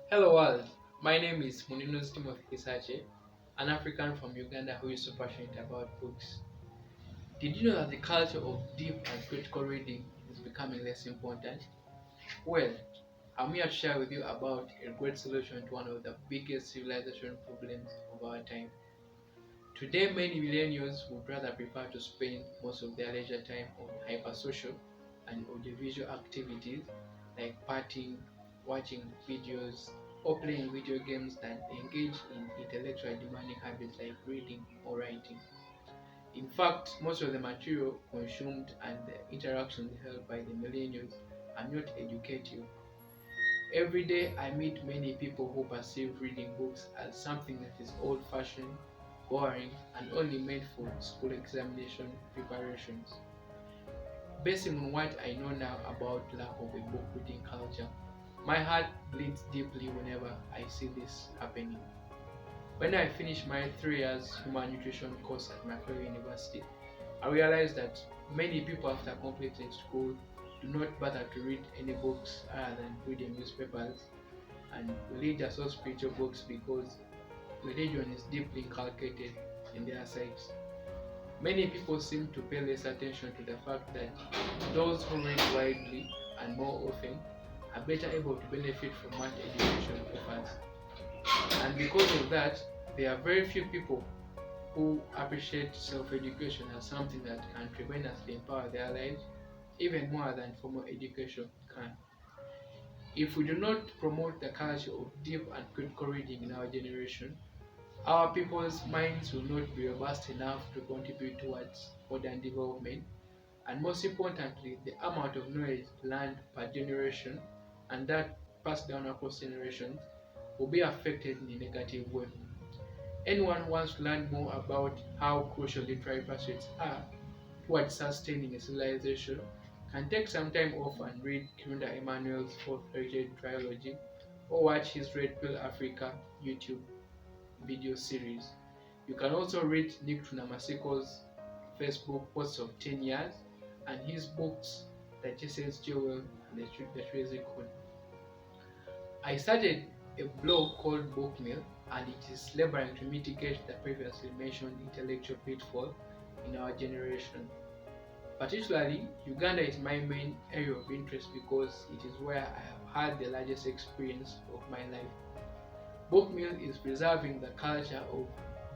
Hello world, my name is Muninos Timothy Kisache, an African from Uganda who is so passionate about books. Did you know that the culture of deep and critical reading is becoming less important? Well, I'm here to share with you about a great solution to one of the biggest civilization problems of our time. Today, many millennials would rather prefer to spend most of their leisure time on hypersocial and audiovisual activities like partying, watching videos, or playing video games than engage in intellectually demanding habits like reading or writing. In fact, most of the material consumed and the interactions held by the millennials are not educative. Every day, I meet many people who perceive reading books as something that is old fashioned, boring, and only meant for school examination preparations. Based on what I know now about lack of a book reading culture, my heart bleeds deeply whenever I see this happening. When I finished my 3 years human nutrition course at Macquarie University, I realized that many people after completing school do not bother to read any books other than reading newspapers and religious or spiritual books because religion is deeply inculcated in their sites. Many people seem to pay less attention to the fact that those who read widely and more often are better able to benefit from what education offers. And because of that, there are very few people who appreciate self-education as something that can tremendously empower their lives, even more than formal education can. If we do not promote the culture of deep and critical reading in our generation, our people's minds will not be robust enough to contribute towards modern development, and most importantly, the amount of knowledge learned per generation and that passed down across generations will be affected in a negative way. Anyone who wants to learn more about how crucial literary pursuits are towards sustaining a civilization can take some time off and read Kirunda Emanuel's fourth fairy trilogy or watch his Red Pill Africa YouTube video series. You can also read Nick Tunamasiko's Facebook posts of 10 years and his books The Chassis Jewel and The Tracy Code. I started a blog called Bookmill and it is laboring to mitigate the previously mentioned intellectual pitfall in our generation. Particularly, Uganda is my main area of interest because it is where I have had the largest experience of my life. Bookmill is preserving the culture of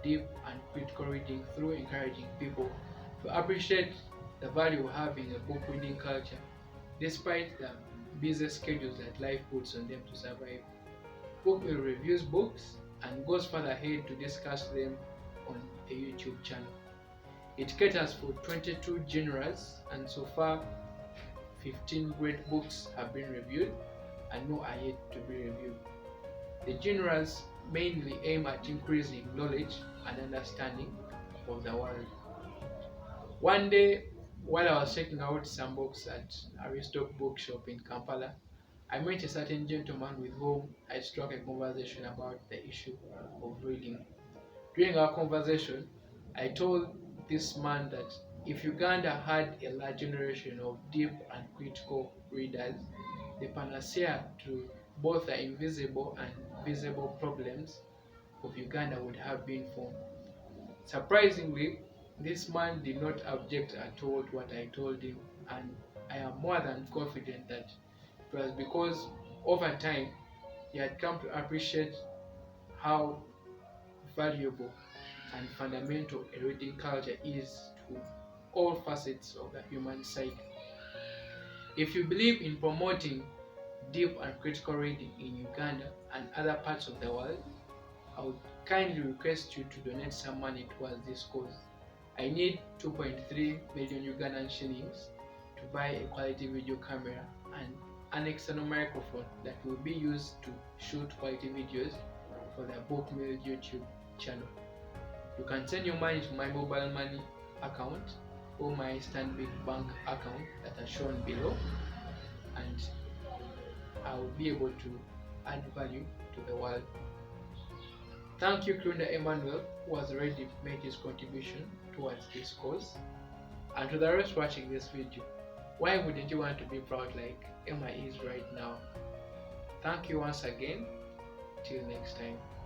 deep and critical reading through encouraging people to appreciate the value of having a book reading culture despite the busy schedules that life puts on them to survive. Bookmill reviews books and goes further ahead to discuss them on a YouTube channel. It caters for 22 genres and so far 15 great books have been reviewed and more are yet to be reviewed. The genres mainly aim at increasing knowledge and understanding of the world. One day, while I was checking out some books at Aristoc Bookshop in Kampala, I met a certain gentleman with whom I struck a conversation about the issue of reading. During our conversation, I told this man that if Uganda had a large generation of deep and critical readers, the panacea to both the invisible and visible problems of Uganda would have been formed. Surprisingly, this man did not object at all to what I told him, and I am more than confident that it was because over time he had come to appreciate how valuable and fundamental a reading culture is to all facets of the human psyche. If you believe in promoting deep and critical reading in Uganda and other parts of the world, I would kindly request you to donate some money towards this cause. I need 2.3 million Ugandan shillings to buy a quality video camera and an external microphone that will be used to shoot quality videos for the Bookmill YouTube channel. You can send your money to my mobile money account or my Stanbic Bank account that are shown below, and I will be able to add value to the world. Thank you, Krunda Emmanuel, who has already made his contribution towards this cause. And to the rest watching this video, why wouldn't you want to be proud like Emma is right now? Thank you once again. Till next time.